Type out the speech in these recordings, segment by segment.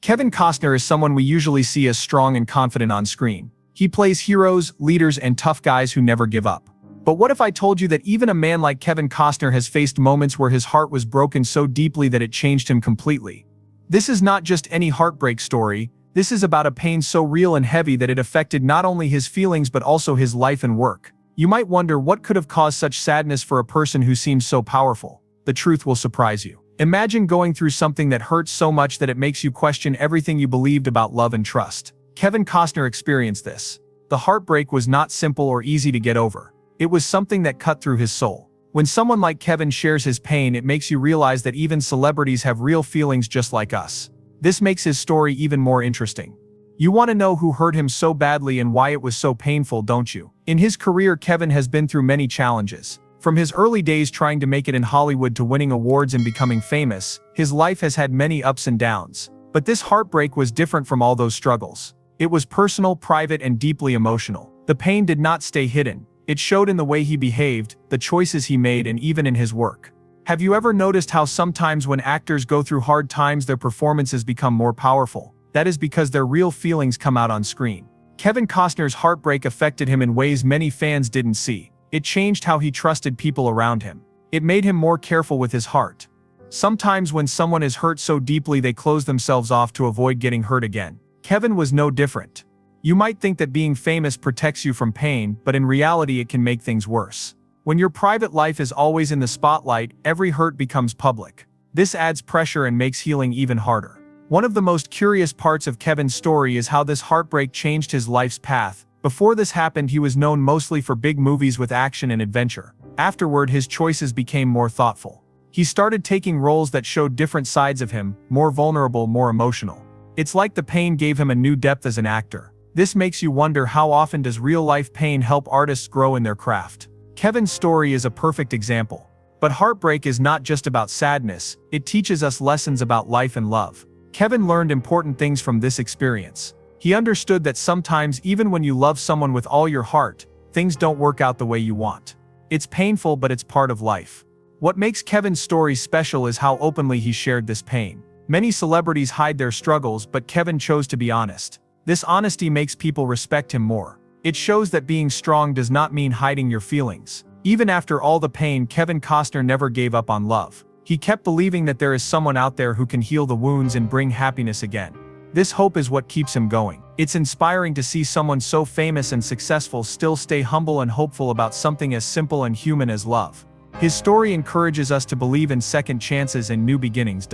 Kevin Costner is someone we usually see as strong and confident on screen. He plays heroes, leaders, and tough guys who never give up. But what if I told you that even a man like Kevin Costner has faced moments where his heart was broken so deeply that it changed him completely? This is not just any heartbreak story. This is about a pain so real and heavy that it affected not only his feelings but also his life and work. You might wonder what could have caused such sadness for a person who seems so powerful. The truth will surprise you. Imagine going through something that hurts so much that it makes you question everything you believed about love and trust. Kevin Costner experienced this. The heartbreak was not simple or easy to get over. It was something that cut through his soul. When someone like Kevin shares his pain, it makes you realize that even celebrities have real feelings just like us. This makes his story even more interesting. You want to know who hurt him so badly and why it was so painful, don't you? In his career, Kevin has been through many challenges. From his early days trying to make it in Hollywood to winning awards and becoming famous, his life has had many ups and downs. But this heartbreak was different from all those struggles. It was personal, private, and deeply emotional. The pain did not stay hidden. It showed in the way he behaved, the choices he made, and even in his work. Have you ever noticed how sometimes when actors go through hard times, their performances become more powerful? That is because their real feelings come out on screen. Kevin Costner's heartbreak affected him in ways many fans didn't see. It changed how he trusted people around him. It made him more careful with his heart. Sometimes when someone is hurt so deeply they close themselves off to avoid getting hurt again. Kevin was no different. You might think that being famous protects you from pain, but in reality it can make things worse. When your private life is always in the spotlight, every hurt becomes public. This adds pressure and makes healing even harder. One of the most curious parts of Kevin's story is how this heartbreak changed his life's path. Before this happened, he was known mostly for big movies with action and adventure. Afterward, his choices became more thoughtful. He started taking roles that showed different sides of him, more vulnerable, more emotional. It's like the pain gave him a new depth as an actor. This makes you wonder, how often does real-life pain help artists grow in their craft? Kevin's story is a perfect example. But heartbreak is not just about sadness, it teaches us lessons about life and love. Kevin learned important things from this experience. He understood that sometimes even when you love someone with all your heart, things don't work out the way you want. It's painful, but it's part of life. What makes Kevin's story special is how openly he shared this pain. Many celebrities hide their struggles, but Kevin chose to be honest. This honesty makes people respect him more. It shows that being strong does not mean hiding your feelings. Even after all the pain, Kevin Costner never gave up on love. He kept believing that there is someone out there who can heal the wounds and bring happiness again. This hope is what keeps him going. It's inspiring to see someone so famous and successful still stay humble and hopeful about something as simple and human as love. His story encourages us to believe in second chances and new beginnings.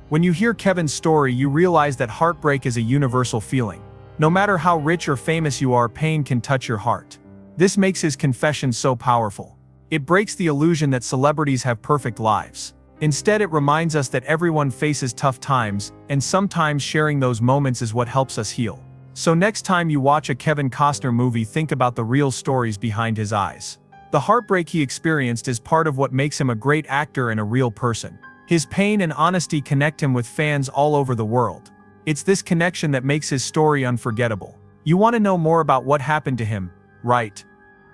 When you hear Kevin's story, you realize that heartbreak is a universal feeling. No matter how rich or famous you are, pain can touch your heart. This makes his confession so powerful. It breaks the illusion that celebrities have perfect lives. Instead, it reminds us that everyone faces tough times, and sometimes sharing those moments is what helps us heal. So next time you watch a Kevin Costner movie, think about the real stories behind his eyes. The heartbreak he experienced is part of what makes him a great actor and a real person. His pain and honesty connect him with fans all over the world. It's this connection that makes his story unforgettable. You want to know more about what happened to him, right?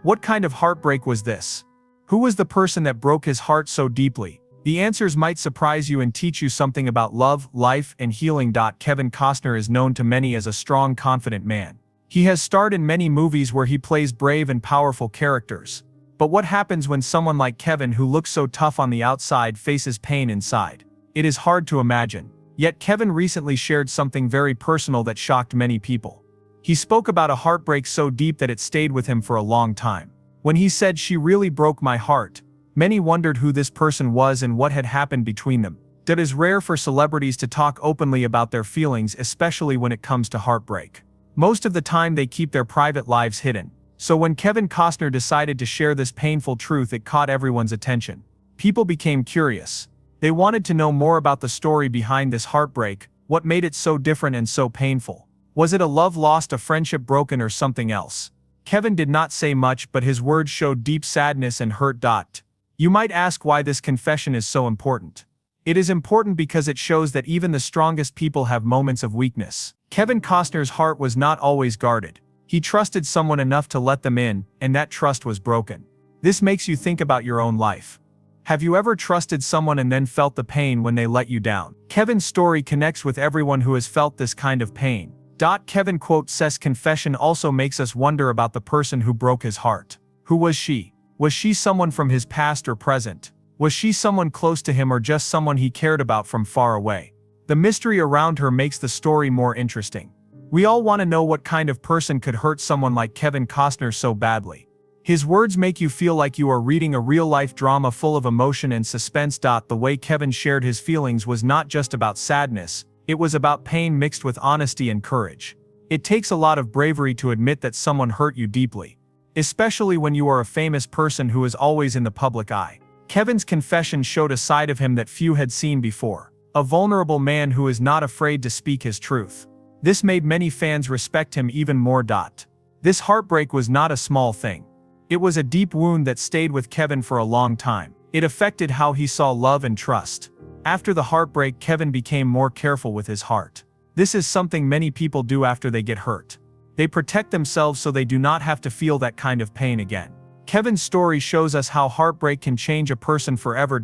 What kind of heartbreak was this? Who was the person that broke his heart so deeply? The answers might surprise you and teach you something about love, life, and healing. Kevin Costner is known to many as a strong, confident man. He has starred in many movies where he plays brave and powerful characters. But what happens when someone like Kevin, who looks so tough on the outside, faces pain inside? It is hard to imagine. Yet Kevin recently shared something very personal that shocked many people. He spoke about a heartbreak so deep that it stayed with him for a long time. When he said, "She really broke my heart," many wondered who this person was and what had happened between them. It is rare for celebrities to talk openly about their feelings, especially when it comes to heartbreak. Most of the time they keep their private lives hidden. So when Kevin Costner decided to share this painful truth, it caught everyone's attention. People became curious. They wanted to know more about the story behind this heartbreak, what made it so different and so painful. Was it a love lost, a friendship broken, or something else? Kevin did not say much, but his words showed deep sadness and hurt. You might ask why this confession is so important. It is important because it shows that even the strongest people have moments of weakness. Kevin Costner's heart was not always guarded. He trusted someone enough to let them in, and that trust was broken. This makes you think about your own life. Have you ever trusted someone and then felt the pain when they let you down? Kevin's story connects with everyone who has felt this kind of pain. Kevin says confession also makes us wonder about the person who broke his heart. Who was she? Was she someone from his past or present? Was she someone close to him or just someone he cared about from far away? The mystery around her makes the story more interesting. We all want to know what kind of person could hurt someone like Kevin Costner so badly. His words make you feel like you are reading a real-life drama full of emotion and suspense. The way Kevin shared his feelings was not just about sadness, it was about pain mixed with honesty and courage. It takes a lot of bravery to admit that someone hurt you deeply, especially when you are a famous person who is always in the public eye. Kevin's confession showed a side of him that few had seen before, a vulnerable man who is not afraid to speak his truth. This made many fans respect him even more. This heartbreak was not a small thing. It was a deep wound that stayed with Kevin for a long time. It affected how he saw love and trust. After the heartbreak, Kevin became more careful with his heart. This is something many people do after they get hurt. They protect themselves so they do not have to feel that kind of pain again. Kevin's story shows us how heartbreak can change a person forever.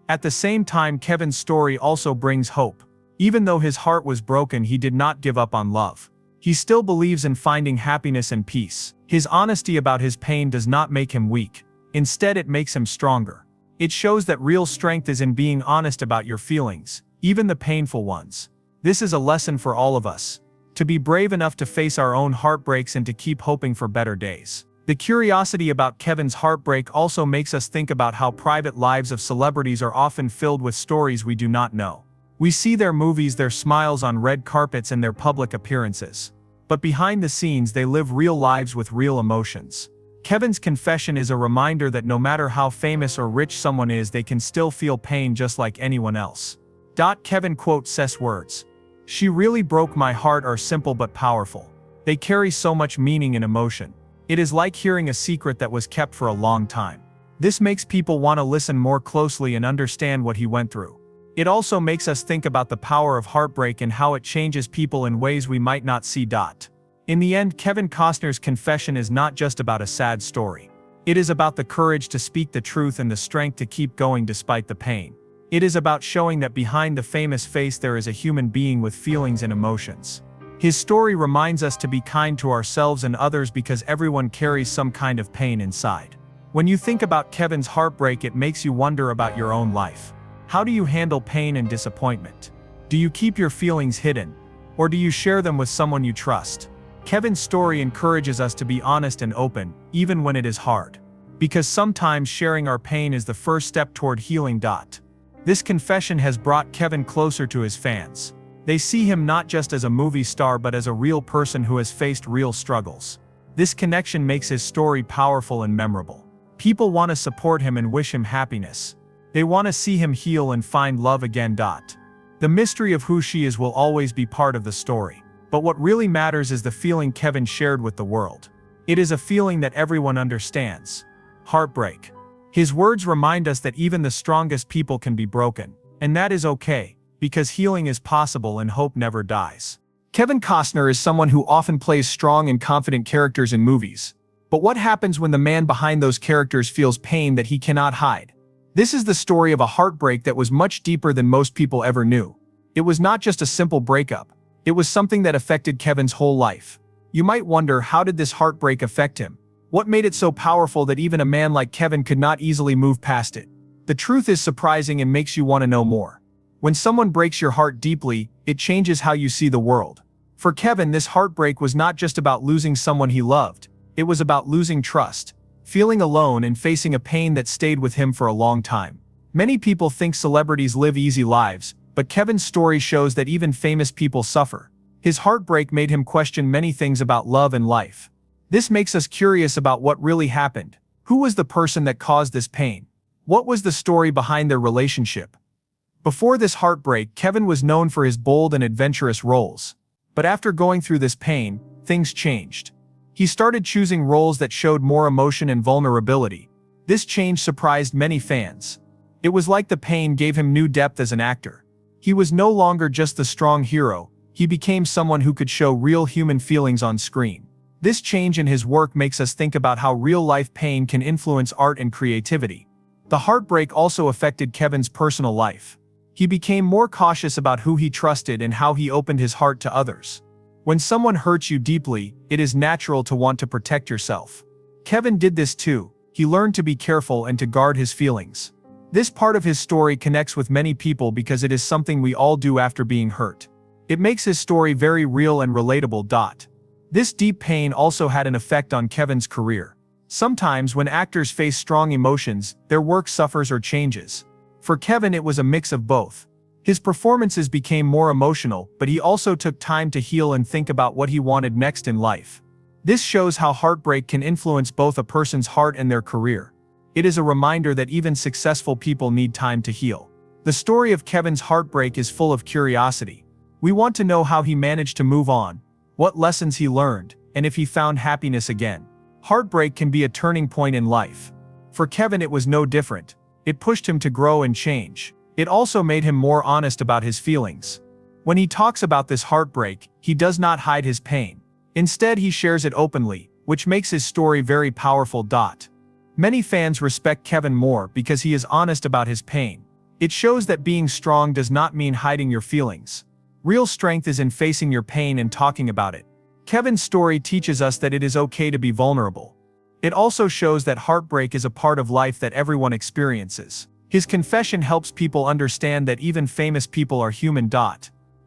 At the same time, Kevin's story also brings hope. Even though his heart was broken, he did not give up on love. He still believes in finding happiness and peace. His honesty about his pain does not make him weak. Instead, it makes him stronger. It shows that real strength is in being honest about your feelings, even the painful ones. This is a lesson for all of us. To be brave enough to face our own heartbreaks and to keep hoping for better days. The curiosity about Kevin's heartbreak also makes us think about how private lives of celebrities are often filled with stories we do not know. We see their movies, their smiles on red carpets, and their public appearances. But behind the scenes, they live real lives with real emotions. Kevin's confession is a reminder that no matter how famous or rich someone is, they can still feel pain just like anyone else. Kevin says words. "She really broke my heart" are simple but powerful. They carry so much meaning and emotion. It is like hearing a secret that was kept for a long time. This makes people want to listen more closely and understand what he went through. It also makes us think about the power of heartbreak and how it changes people in ways we might not see. In the end, Kevin Costner's confession is not just about a sad story. It is about the courage to speak the truth and the strength to keep going despite the pain. It is about showing that behind the famous face there is a human being with feelings and emotions. His story reminds us to be kind to ourselves and others because everyone carries some kind of pain inside. When you think about Kevin's heartbreak, it makes you wonder about your own life. How do you handle pain and disappointment? Do you keep your feelings hidden? Or do you share them with someone you trust? Kevin's story encourages us to be honest and open, even when it is hard. Because sometimes sharing our pain is the first step toward healing. This confession has brought Kevin closer to his fans. They see him not just as a movie star but as a real person who has faced real struggles. This connection makes his story powerful and memorable. People want to support him and wish him happiness. They want to see him heal and find love again. The mystery of who she is will always be part of the story. But what really matters is the feeling Kevin shared with the world. It is a feeling that everyone understands. Heartbreak. His words remind us that even the strongest people can be broken. And that is okay, because healing is possible and hope never dies. Kevin Costner is someone who often plays strong and confident characters in movies. But what happens when the man behind those characters feels pain that he cannot hide? This is the story of a heartbreak that was much deeper than most people ever knew. It was not just a simple breakup. It was something that affected Kevin's whole life. You might wonder, how did this heartbreak affect him? What made it so powerful that even a man like Kevin could not easily move past it? The truth is surprising and makes you want to know more. When someone breaks your heart deeply, it changes how you see the world. For Kevin, this heartbreak was not just about losing someone he loved. It was about losing trust, feeling alone, and facing a pain that stayed with him for a long time. Many people think celebrities live easy lives, but Kevin's story shows that even famous people suffer. His heartbreak made him question many things about love and life. This makes us curious about what really happened. Who was the person that caused this pain? What was the story behind their relationship? Before this heartbreak, Kevin was known for his bold and adventurous roles. But after going through this pain, things changed. He started choosing roles that showed more emotion and vulnerability. This change surprised many fans. It was like the pain gave him new depth as an actor. He was no longer just the strong hero, he became someone who could show real human feelings on screen. This change in his work makes us think about how real-life pain can influence art and creativity. The heartbreak also affected Kevin's personal life. He became more cautious about who he trusted and how he opened his heart to others. When someone hurts you deeply, it is natural to want to protect yourself. Kevin did this too. He learned to be careful and to guard his feelings. This part of his story connects with many people because it is something we all do after being hurt. It makes his story very real and relatable. This deep pain also had an effect on Kevin's career. Sometimes when actors face strong emotions, their work suffers or changes. For Kevin, it was a mix of both. His performances became more emotional, but he also took time to heal and think about what he wanted next in life. This shows how heartbreak can influence both a person's heart and their career. It is a reminder that even successful people need time to heal. The story of Kevin's heartbreak is full of curiosity. We want to know how he managed to move on, what lessons he learned, and if he found happiness again. Heartbreak can be a turning point in life. For Kevin, it was no different. It pushed him to grow and change. It also made him more honest about his feelings. When he talks about this heartbreak, he does not hide his pain. Instead, he shares it openly, which makes his story very powerful. Many fans respect Kevin more because he is honest about his pain. It shows that being strong does not mean hiding your feelings. Real strength is in facing your pain and talking about it. Kevin's story teaches us that it is okay to be vulnerable. It also shows that heartbreak is a part of life that everyone experiences. His confession helps people understand that even famous people are human.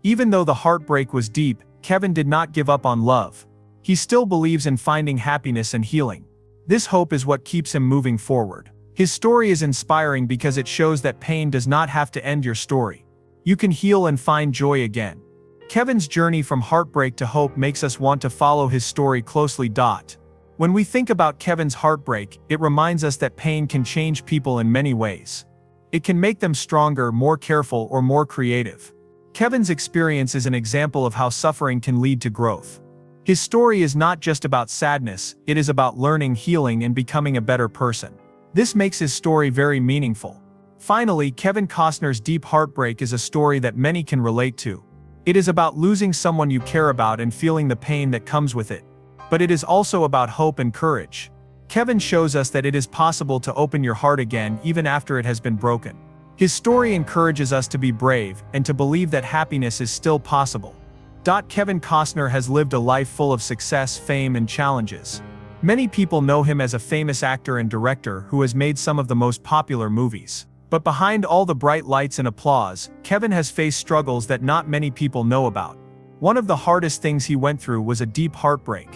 Even though the heartbreak was deep, Kevin did not give up on love. He still believes in finding happiness and healing. This hope is what keeps him moving forward. His story is inspiring because it shows that pain does not have to end your story. You can heal and find joy again. Kevin's journey from heartbreak to hope makes us want to follow his story closely. When we think about Kevin's heartbreak, it reminds us that pain can change people in many ways. It can make them stronger, more careful, or more creative. Kevin's experience is an example of how suffering can lead to growth. His story is not just about sadness, it is about learning, healing, and becoming a better person. This makes his story very meaningful. Finally, Kevin Costner's deep heartbreak is a story that many can relate to. It is about losing someone you care about and feeling the pain that comes with it. But it is also about hope and courage. Kevin shows us that it is possible to open your heart again even after it has been broken. His story encourages us to be brave and to believe that happiness is still possible. Kevin Costner has lived a life full of success, fame, and challenges. Many people know him as a famous actor and director who has made some of the most popular movies. But behind all the bright lights and applause, Kevin has faced struggles that not many people know about. One of the hardest things he went through was a deep heartbreak.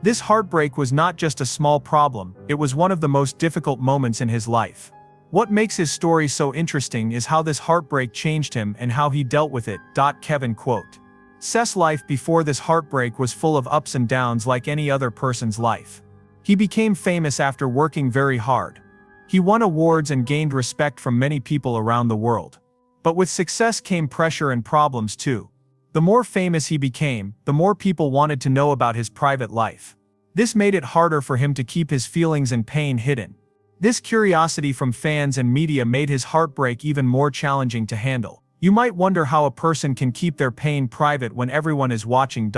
This heartbreak was not just a small problem, it was one of the most difficult moments in his life. What makes his story so interesting is how this heartbreak changed him and how he dealt with it. Kevin quote, "Seth's life before this heartbreak was full of ups and downs like any other person's life. He became famous after working very hard. He won awards and gained respect from many people around the world. But with success came pressure and problems too. The more famous he became, the more people wanted to know about his private life. This made it harder for him to keep his feelings and pain hidden. This curiosity from fans and media made his heartbreak even more challenging to handle. You might wonder how a person can keep their pain private when everyone is watching.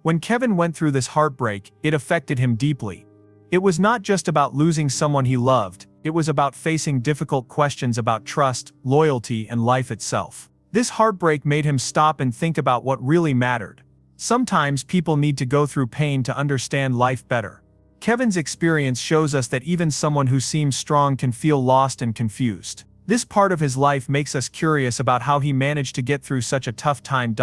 When Kevin went through this heartbreak, it affected him deeply. It was not just about losing someone he loved, it was about facing difficult questions about trust, loyalty, and life itself. This heartbreak made him stop and think about what really mattered. Sometimes people need to go through pain to understand life better. Kevin's experience shows us that even someone who seems strong can feel lost and confused. This part of his life makes us curious about how he managed to get through such a tough time.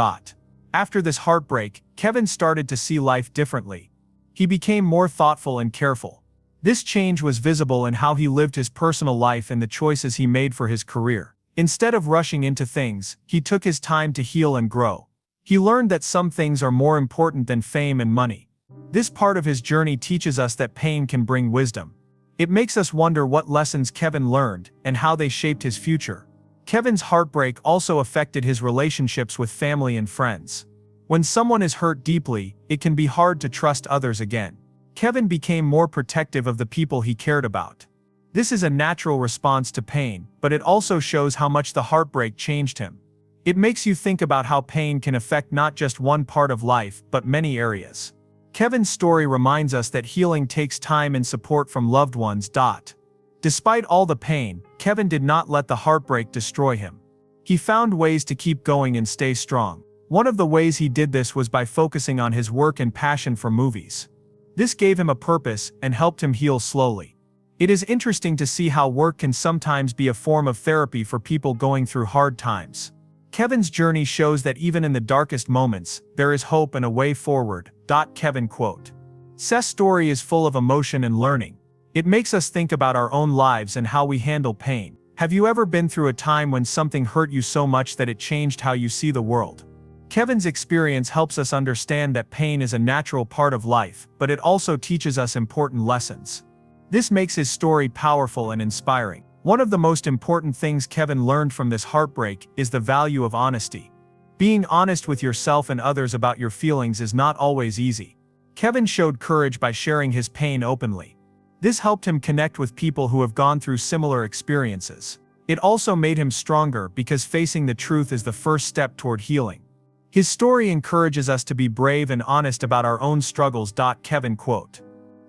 After this heartbreak, Kevin started to see life differently. He became more thoughtful and careful. This change was visible in how he lived his personal life and the choices he made for his career. Instead of rushing into things, he took his time to heal and grow. He learned that some things are more important than fame and money. This part of his journey teaches us that pain can bring wisdom. It makes us wonder what lessons Kevin learned and how they shaped his future. Kevin's heartbreak also affected his relationships with family and friends. When someone is hurt deeply, it can be hard to trust others again. Kevin became more protective of the people he cared about. This is a natural response to pain, but it also shows how much the heartbreak changed him. It makes you think about how pain can affect not just one part of life, but many areas. Kevin's story reminds us that healing takes time and support from loved ones. Despite all the pain, Kevin did not let the heartbreak destroy him. He found ways to keep going and stay strong. One of the ways he did this was by focusing on his work and passion for movies. This gave him a purpose and helped him heal slowly. It is interesting to see how work can sometimes be a form of therapy for people going through hard times. Kevin's journey shows that even in the darkest moments, there is hope and a way forward. Kevin quote. Seth's story is full of emotion and learning. It makes us think about our own lives and how we handle pain. Have you ever been through a time when something hurt you so much that it changed how you see the world? Kevin's experience helps us understand that pain is a natural part of life, but it also teaches us important lessons. This makes his story powerful and inspiring. One of the most important things Kevin learned from this heartbreak is the value of honesty. Being honest with yourself and others about your feelings is not always easy. Kevin showed courage by sharing his pain openly. This helped him connect with people who have gone through similar experiences. It also made him stronger because facing the truth is the first step toward healing. His story encourages us to be brave and honest about our own struggles. Kevin quote.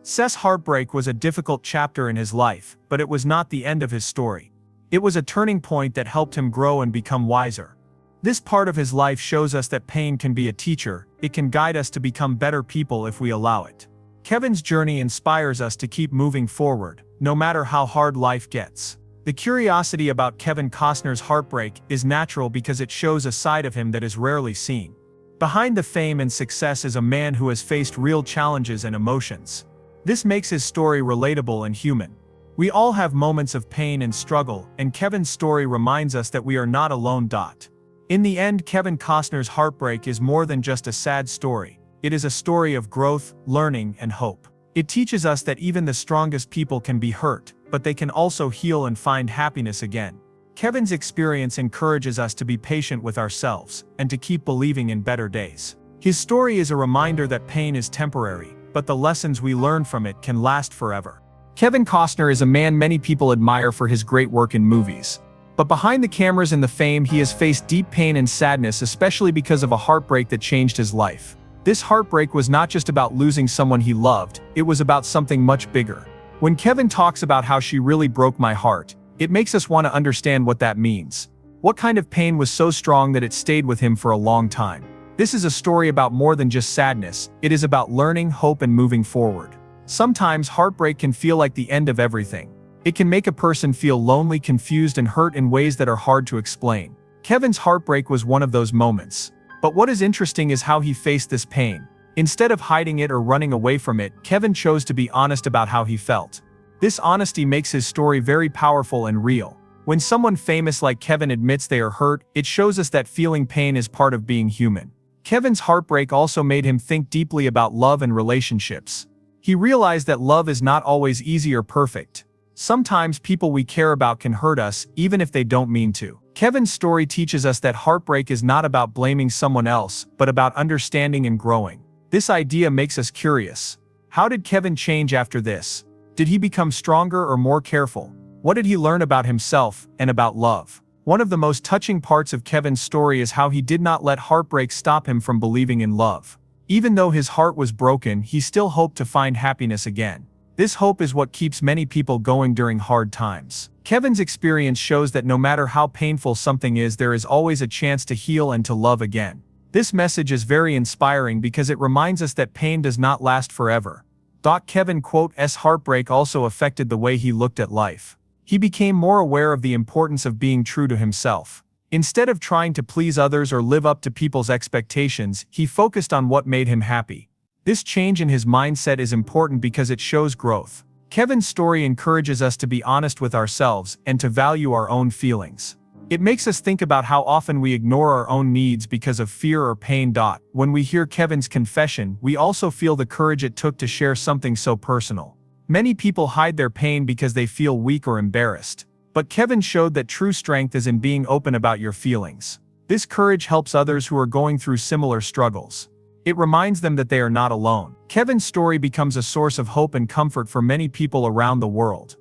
Seth's heartbreak was a difficult chapter in his life, but it was not the end of his story. It was a turning point that helped him grow and become wiser. This part of his life shows us that pain can be a teacher. It can guide us to become better people if we allow it. Kevin's journey inspires us to keep moving forward, no matter how hard life gets. The curiosity about Kevin Costner's heartbreak is natural because it shows a side of him that is rarely seen. Behind the fame and success is a man who has faced real challenges and emotions. This makes his story relatable and human. We all have moments of pain and struggle, and Kevin's story reminds us that we are not alone. In the end, Kevin Costner's heartbreak is more than just a sad story. It is a story of growth, learning, and hope. It teaches us that even the strongest people can be hurt, but they can also heal and find happiness again. Kevin's experience encourages us to be patient with ourselves and to keep believing in better days. His story is a reminder that pain is temporary, but the lessons we learn from it can last forever. Kevin Costner is a man many people admire for his great work in movies. But behind the cameras and the fame, he has faced deep pain and sadness, especially because of a heartbreak that changed his life. This heartbreak was not just about losing someone he loved, it was about something much bigger. When Kevin talks about how she really broke my heart, it makes us want to understand what that means. What kind of pain was so strong that it stayed with him for a long time? This is a story about more than just sadness. It is about learning, hope, and moving forward. Sometimes heartbreak can feel like the end of everything. It can make a person feel lonely, confused, and hurt in ways that are hard to explain. Kevin's heartbreak was one of those moments. But what is interesting is how he faced this pain. Instead of hiding it or running away from it, Kevin chose to be honest about how he felt. This honesty makes his story very powerful and real. When someone famous like Kevin admits they are hurt, it shows us that feeling pain is part of being human. Kevin's heartbreak also made him think deeply about love and relationships. He realized that love is not always easy or perfect. Sometimes people we care about can hurt us, even if they don't mean to. Kevin's story teaches us that heartbreak is not about blaming someone else, but about understanding and growing. This idea makes us curious. How did Kevin change after this? Did he become stronger or more careful? What did he learn about himself and about love? One of the most touching parts of Kevin's story is how he did not let heartbreak stop him from believing in love. Even though his heart was broken, he still hoped to find happiness again. This hope is what keeps many people going during hard times. Kevin's experience shows that no matter how painful something is, there is always a chance to heal and to love again. This message is very inspiring because it reminds us that pain does not last forever. Kevin quote's heartbreak also affected the way he looked at life. He became more aware of the importance of being true to himself. Instead of trying to please others or live up to people's expectations, he focused on what made him happy. This change in his mindset is important because it shows growth. Kevin's story encourages us to be honest with ourselves and to value our own feelings. It makes us think about how often we ignore our own needs because of fear or pain. When we hear Kevin's confession, we also feel the courage it took to share something so personal. Many people hide their pain because they feel weak or embarrassed. But Kevin showed that true strength is in being open about your feelings. This courage helps others who are going through similar struggles. It reminds them that they are not alone. Kevin's story becomes a source of hope and comfort for many people around the world.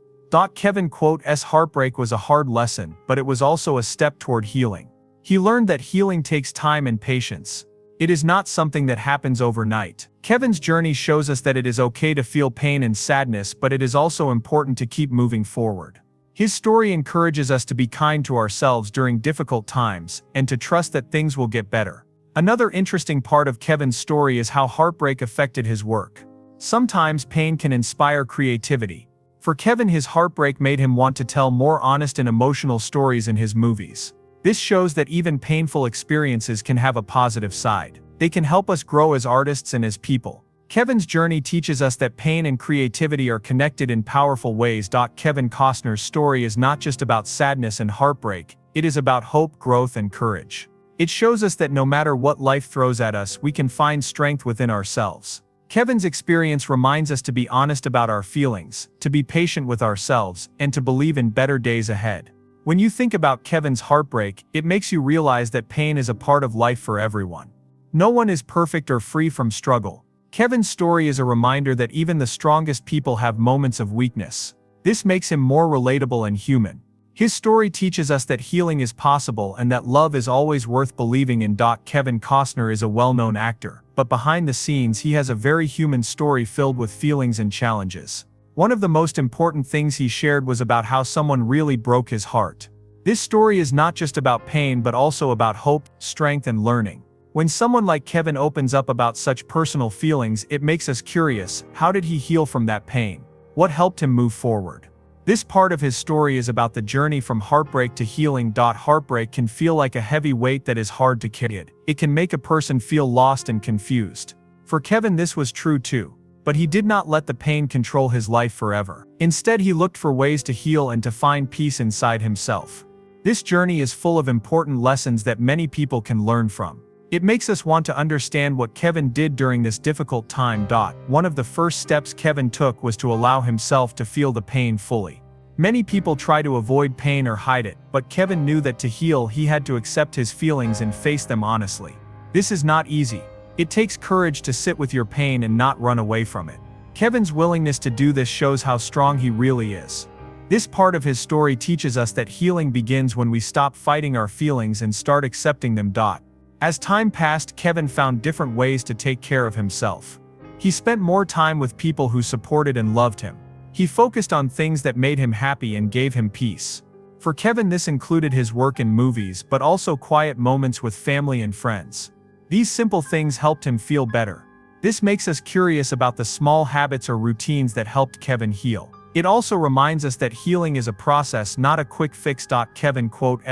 Kevin quote's heartbreak was a hard lesson, but it was also a step toward healing. He learned that healing takes time and patience. It is not something that happens overnight. Kevin's journey shows us that it is okay to feel pain and sadness, but it is also important to keep moving forward. His story encourages us to be kind to ourselves during difficult times, and to trust that things will get better. Another interesting part of Kevin's story is how heartbreak affected his work. Sometimes pain can inspire creativity. For Kevin, his heartbreak made him want to tell more honest and emotional stories in his movies. This shows that even painful experiences can have a positive side. They can help us grow as artists and as people. Kevin's journey teaches us that pain and creativity are connected in powerful ways. Kevin Costner's story is not just about sadness and heartbreak, it is about hope, growth, and courage. It shows us that no matter what life throws at us, we can find strength within ourselves. Kevin's experience reminds us to be honest about our feelings, to be patient with ourselves, and to believe in better days ahead. When you think about Kevin's heartbreak, it makes you realize that pain is a part of life for everyone. No one is perfect or free from struggle. Kevin's story is a reminder that even the strongest people have moments of weakness. This makes him more relatable and human. His story teaches us that healing is possible and that love is always worth believing in. Kevin Costner is a well-known actor, but behind the scenes he has a very human story filled with feelings and challenges. One of the most important things he shared was about how someone really broke his heart. This story is not just about pain but also about hope, strength, and learning. When someone like Kevin opens up about such personal feelings, it makes us curious. How did he heal from that pain? What helped him move forward? This part of his story is about the journey from heartbreak to healing. Heartbreak can feel like a heavy weight that is hard to carry. It can make a person feel lost and confused. For Kevin, this was true too. But he did not let the pain control his life forever. Instead, he looked for ways to heal and to find peace inside himself. This journey is full of important lessons that many people can learn from. It makes us want to understand what Kevin did during this difficult time. One of the first steps Kevin took was to allow himself to feel the pain fully. Many people try to avoid pain or hide it, but Kevin knew that to heal he had to accept his feelings and face them honestly. This is not easy. It takes courage to sit with your pain and not run away from it. Kevin's willingness to do this shows how strong he really is. This part of his story teaches us that healing begins when we stop fighting our feelings and start accepting them. As time passed, Kevin found different ways to take care of himself. He spent more time with people who supported and loved him. He focused on things that made him happy and gave him peace. For Kevin, this included his work in movies, but also quiet moments with family and friends. These simple things helped him feel better. This makes us curious about the small habits or routines that helped Kevin heal. It also reminds us that healing is a process, not a quick fix. Kevin's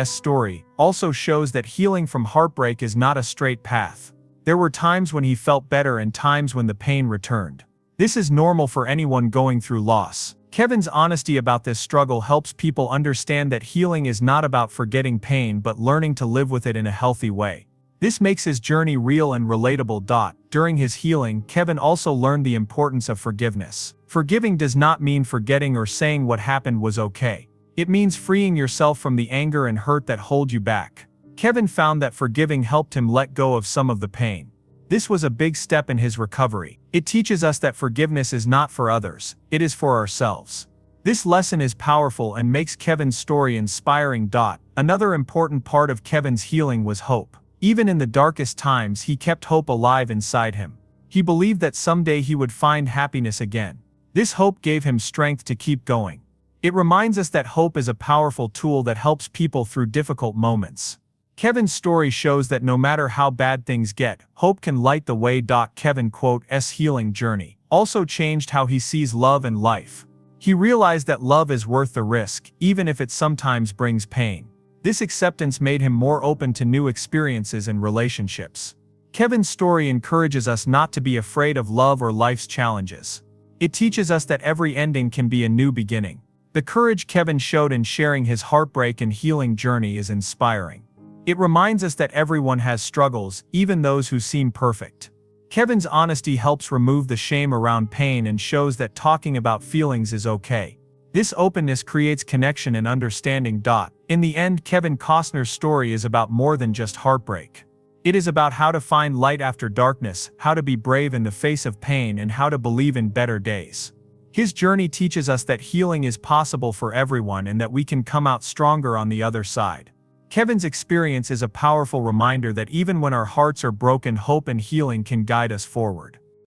story also shows that healing from heartbreak is not a straight path. There were times when he felt better and times when the pain returned. This is normal for anyone going through loss. Kevin's honesty about this struggle helps people understand that healing is not about forgetting pain but learning to live with it in a healthy way. This makes his journey real and relatable. During his healing, Kevin also learned the importance of forgiveness. Forgiving does not mean forgetting or saying what happened was okay. It means freeing yourself from the anger and hurt that hold you back. Kevin found that forgiving helped him let go of some of the pain. This was a big step in his recovery. It teaches us that forgiveness is not for others, it is for ourselves. This lesson is powerful and makes Kevin's story inspiring. Another important part of Kevin's healing was hope. Even in the darkest times, he kept hope alive inside him. He believed that someday he would find happiness again. This hope gave him strength to keep going. It reminds us that hope is a powerful tool that helps people through difficult moments. Kevin's story shows that no matter how bad things get, hope can light the way. Kevin's healing journey also changed how he sees love and life. He realized that love is worth the risk, even if it sometimes brings pain. This acceptance made him more open to new experiences and relationships. Kevin's story encourages us not to be afraid of love or life's challenges. It teaches us that every ending can be a new beginning. The courage Kevin showed in sharing his heartbreak and healing journey is inspiring. It reminds us that everyone has struggles, even those who seem perfect. Kevin's honesty helps remove the shame around pain and shows that talking about feelings is okay. This openness creates connection and understanding. In the end, Kevin Costner's story is about more than just heartbreak. It is about how to find light after darkness, how to be brave in the face of pain, and how to believe in better days. His journey teaches us that healing is possible for everyone and that we can come out stronger on the other side. Kevin's experience is a powerful reminder that even when our hearts are broken, hope and healing can guide us forward.